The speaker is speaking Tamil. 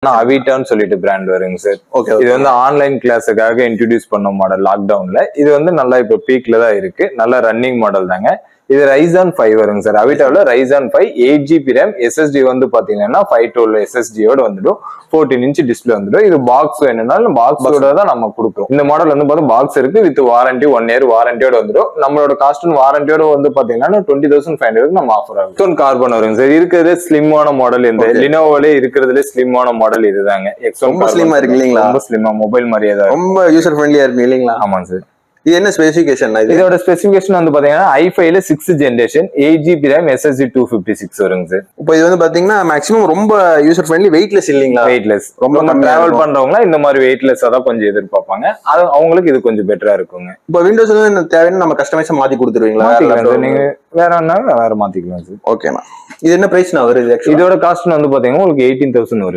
அவிட்டான்னு சொல்லிட்டு பிராண்ட் வருங்க சார். ஓகே. இது வந்து ஆன்லைன் கிளாஸுக்காக இன்ட்ரடியூஸ் பண்ண மாடல் லாக்டவுன்ல. இது வந்து நல்லா இப்போ பீக்ல தான் இருக்கு. நல்ல ரன்னிங் மாடல் தாங்க. இது Ryzen 5 வருங்க sir. அவிட்டாவில் Ryzen 5 8GB RAM, SSD வந்து பாத்தீங்கன்னா 512 SSD-யோட வந்துடும். 14 இன்ச் டிஸ்பிளே வந்துடும். இது பாக்ஸ் வேணும்னாலும் பாக்ஸோட தான் நம்ம கொடுக்குறோம். இந்த மாடல் வந்து பார்த்தா பாக்ஸ் இருக்கு வித் வாரண்டி 1 இயர் வாரண்டியோட வந்துடும். நம்மளோட காஸ்ட் வாரண்டியோட வந்து பாத்தீங்கன்னா 20,500 நம்ம ஆஃபர் ஆகும். கார்பன் வருங்க சார். இருக்கிறது ஸ்லிம்மான மாடல். இந்த லினோவோல இருக்கிறதுல ஸ்லிம்மான மாடல் இதுதாங்க. ரொம்ப ஸ்லிம்மா இருக்கு இல்லீங்களா? ரொம்ப ஸ்லிம்மா, மொபைல் மாதிரியே தான் ரொம்ப யூசர் ஃப்ரெண்ட்லியா இருக்கு இல்லீங்களா? ஆமாங்க சார். இது என்ன ஸ்பெசிபிகேஷன்? இதோட ஸ்பெசிபிகேஷன் வந்து பாத்தீங்கன்னா i5ல 6th generation 8GB RAM SSD 256 வருங்க சார். இப்போ இது வந்து பாத்தீங்கன்னா மேக்ஸிமம் ரொம்ப யூசர் ஃப்ரெண்ட்லி, வெயிட்லெஸ் இல்லீங்களா? வெயிட்லெஸ். ரொம்ப டிராவல் பண்றவங்க இந்த மாதிரி வெயிட்லெஸ்ஸா தான் கொஞ்சம் எதிர்பார்ப்பாங்க. அது அவங்களுக்கு இது கொஞ்சம் பெட்டரா இருக்குங்க. இப்போ விண்டோஸ் வந்து தேவையான நம்ம கஸ்டமைஸா மாத்தி கொடுத்துருவீங்களா? நீங்க வேற வேற மாத்திக்கலாம் சார். ஓகேண்ணா. இது என்ன பிரைஸ்னா வருது? இதோட காஸ்ட் வந்து பாத்தீங்கன்னா உங்களுக்கு 18,000 வருது.